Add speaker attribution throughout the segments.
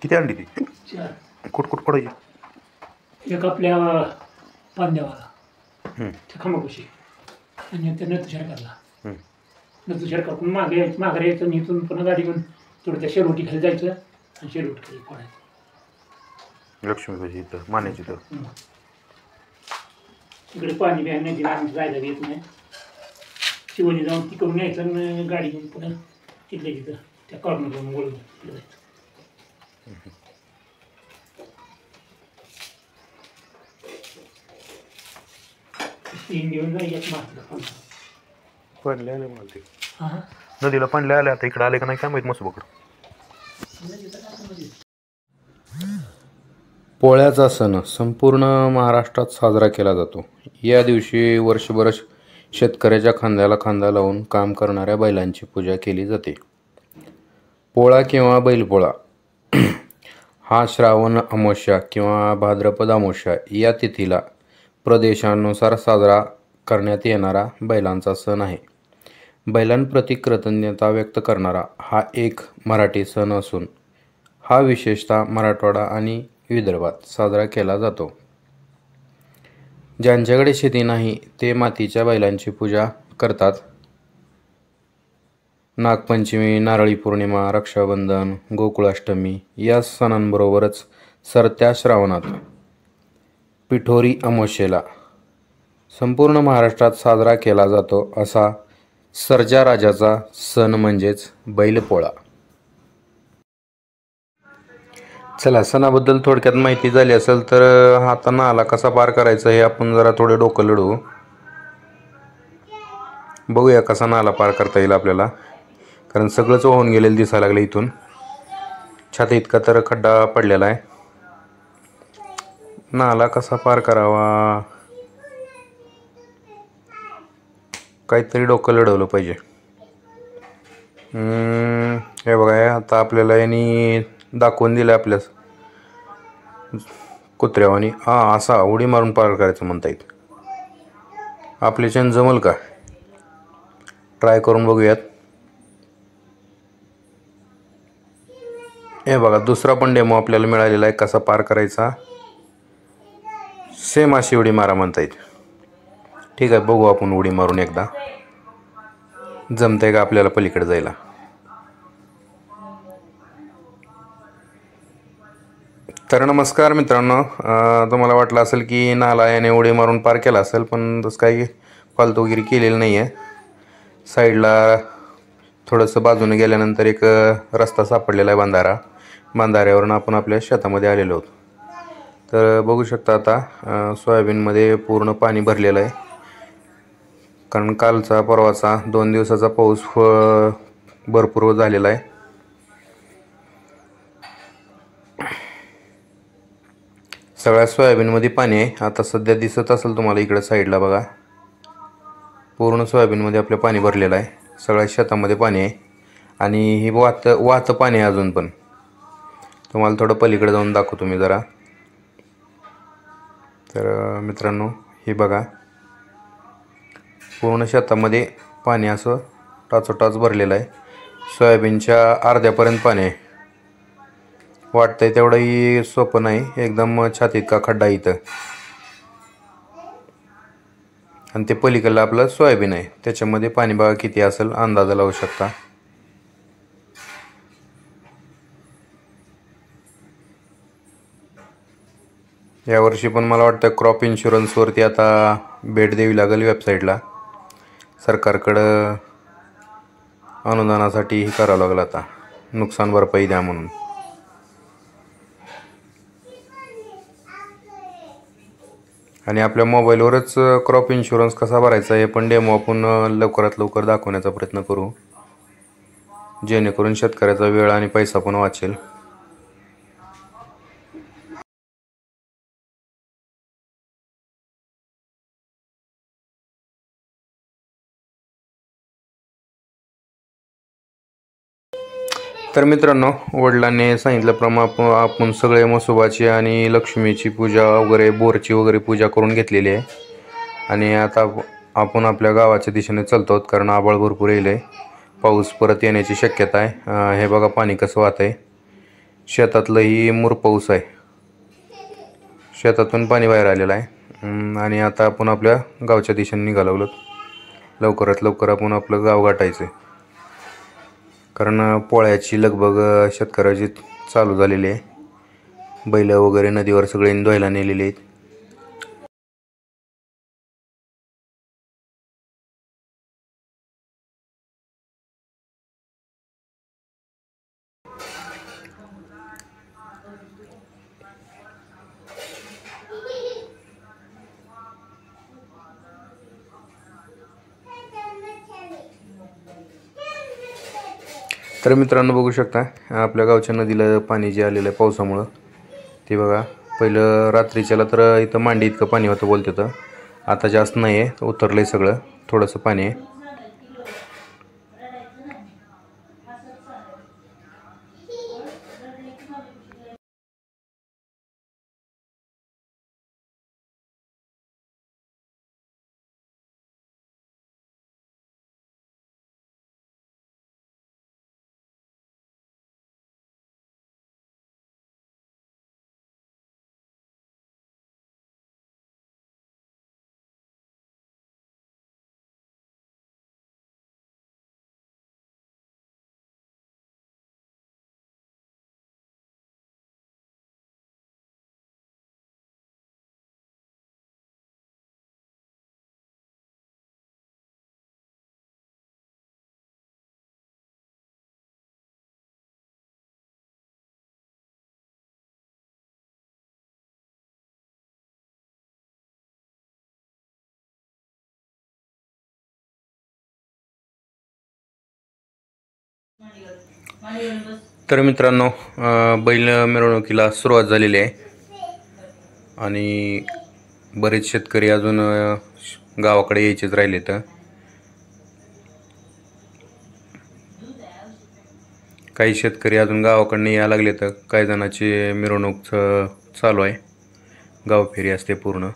Speaker 1: किती आणली ती?
Speaker 2: चार.
Speaker 1: कुठ कुठ पडायची?
Speaker 2: एक आपल्या पांद्यावाला त्या खमाकुशी आणि त्या नतुशार करला. नतुशार करून माघारी यायचं आणि इथून पुन्हा गाडी घेऊन थोडं त्या शेरवटी खाली जायचं आणि शेरवटी खाली पडायचं.
Speaker 1: लक्ष्मीबाई इथं मान्याची इथं
Speaker 2: इकडे पाणी बी नाही आम्ही जायला येत नाही. शिवणी जाऊन तिकडून यायचं आणि गाडी घेऊन पुन्हा तिथल्या तिथं त्या कॉर्नर जाऊन वळून जायचं. तीन घेऊन जायचं मारलं
Speaker 1: पडले आले मला ते
Speaker 2: हां
Speaker 1: नदीला पाणी आले. आता इकडे आले का नाही काय माहित मसोबाकडं.
Speaker 3: पोळ्याचा सण संपूर्ण महाराष्ट्रात साजरा केला जातो. या दिवशी वर्षभर शेतकऱ्याच्या खांद्याला खांदा लावून काम करणाऱ्या बैलांची पूजा केली जाते. पोळा किंवा बैलपोळा हा श्रावण अमावस्या किंवा भाद्रपद अमावस्या या तिथीला प्रदेशानुसार साजरा करण्यात येणारा बैलांचा सण आहे. बैलांप्रती कृतज्ञता व्यक्त करणारा हा एक मराठी सण असून हा विशेषतः मराठवाडा आणि विदर्भात साजरा केला जातो. ज्यांच्याकडे शेती नाही ते मातीच्या बैलांची पूजा करतात. नागपंचमी, नारळी पौर्णिमा, रक्षाबंधन, गोकुळाष्टमी या सणांबरोबरच सरत्या श्रावणात पिठोरी अमावस्येला संपूर्ण महाराष्ट्रात साजरा केला जातो असा सर्जा राजाचा सण म्हणजेच बैलपोळा. चला, सणाबद्दल थोडक्यात माहिती झाली असेल तर आता नाला कसा पार करायचा हे आपण जरा थोडे डोकं लढवू. बघूया कसा नाला पार करता येईल आपल्याला, कारण सगळंच वाहून गेलेलं दिसायला लागलं. इथून छाती इतका तर खड्डा पडलेला आहे. नाला कसा पार करावा काहीतरी डोकं लढवलं पाहिजे. हे बघा, आता आपल्याला यांनी दाखवून दिलं आपल्या कुत्र्यावानी. असा उडी मारून पार करायचं म्हणता येत. आपल्याच्यानं जमल का? ट्राय करून बघूयात. हे बघा, दुसरा पण डेमो आपल्याला मिळालेला आहे कसा पार करायचा. सेम अशी उडी मारा म्हणता येत. ठीक आहे, बघू आपण उडी मारून एकदा जमतंय का आपल्याला पलीकडे जायला. तर नमस्कार मित्रांनो, तुम्हाला वाटलं असेल की नाला याने उडी मारून पार केला असेल, पण तसं काही फालतूगिरी केलेलं नाही आहे. साईडला थोडंसं बाजूने गेल्यानंतर एक रस्ता सापडलेला आहे, बांधाऱ्यावरून आपण आपल्या शेतामध्ये आलेलो आहोत. तर बघू शकता आता सोयाबीनमध्ये पूर्ण पाणी भरलेलं आहे, कारण कालचा परवाचा 2 दिवसाचा पाऊस भरपूर झालेला आहे. सगळ्या सोयाबीनमध्ये पाणी आहे. आता सध्या दिसत असेल तुम्हाला इकडे साईडला बघा, पूर्ण सोयाबीनमध्ये आपलं पाणी भरलेलं आहे. सगळ्या शेतामध्ये पाणी आहे आणि ही वाहतं पाणी आहे अजून पण. तुम्हाला थोडं पलीकडे जाऊन दाखवतो मी जरा. तर मित्रांनो, हे बघा, पूर्ण शेतामध्ये पाणी असं टाचोटाच भरलेलं आहे. सोयाबीनच्या अर्ध्यापर्यंत पाणी आहे. वाटतंय तेवढंही सोपं नाही, एकदम छातीत का खड्डा इथं. आणि ते पलीकडलं आपलं सोयाबीन आहे, त्याच्यामध्ये पाणी बघा किती असेल, अंदाजा लावू शकता. यावर्षी पण मला वाटतं क्रॉप इन्शुरन्सवरती आता भेट द्यावी लागेल वेबसाईटला. सरकारकडं अनुदानासाठी हे करावं लागेल आता, नुकसान भरपाई द्या म्हणून. आणि आपल्या मोबाईलवरच क्रॉप इन्शुरन्स कसा भरायचा हे पण डेमो आपण लवकरात लवकर दाखवण्याचा प्रयत्न करू, जेणेकरून शेतकऱ्याचा वेळ आणि पैसा पण वाचेल. तर मित्रांनो, वडिलांनी सांगितल्याप्रमाणे आपण सगळे मसोबाची आणि लक्ष्मीची पूजा वगैरे, बोरची वगैरे पूजा करून घेतलेली आहे. आणि आता आपण आपल्या गावाच्या दिशेने चालतो आहोत, कारण आभाळ भरपूर येईल आहे. पाऊस परत येण्याची शक्यता आहे. हे बघा पाणी कसं वाहत आहे. शेतातलंही मुरपाऊस आहे. शेतातून पाणी बाहेर आलेलं आहे. आणि आता आपण आपल्या गावच्या दिशेने निघालो. लवकरात लवकर आपण आपलं गाव गाठायचं आहे, कारण पोळ्याची लगबग शेतकऱ्याची चालू झालेली आहे. बैल वगैरे नदीवर सगळे धुवायला नेलेले आहेत. तर मित्रांनो, बघू शकता आपल्या गावच्या नदीला पाणी जे आलेलं आहे पावसामुळं, ते बघा. पहिलं रात्रीच्याला तर इथं मांडी इतकं पाणी होतं बोलते तर, आता जास्त नाही आहे, उतरलं आहे सगळं, थोडंसं पाणी आहे. तर मित्रांनो, बैल मिरवणुकीला सुरुवात झालेली आहे आणि बरेच शेतकरी अजून गावाकडे यायचेच राहिले. तर काही शेतकरी अजून गावाकडनं यायला लागले, तर काही जणांची मिरवणूक चालू आहे, गावफेरी असते पूर्ण.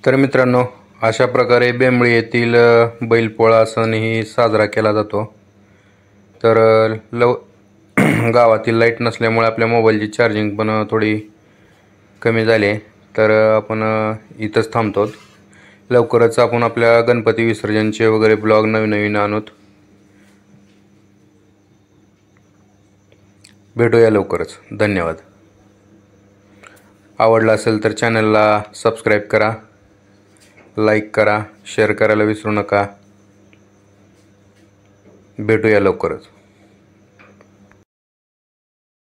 Speaker 3: तर मित्रांनो, अशा प्रकारे बेंबळी येथील बैलपोळा सणही साजरा केला जातो. तर गावातील लाईट नसल्यामुळे आपल्या मोबाईलची चार्जिंग पण थोडी कमी झाली आहे. तर आपण इथंच थांबतो. लवकरच आपण आपल्या गणपती विसर्जनचे वगैरे ब्लॉग नवीन आणूत. भेटूया लवकरच. धन्यवाद. आवडला असेल तर चॅनलला सबस्क्राईब करा, लाईक करा, शेअर करायला विसरू नका. भेटूया लवकरच.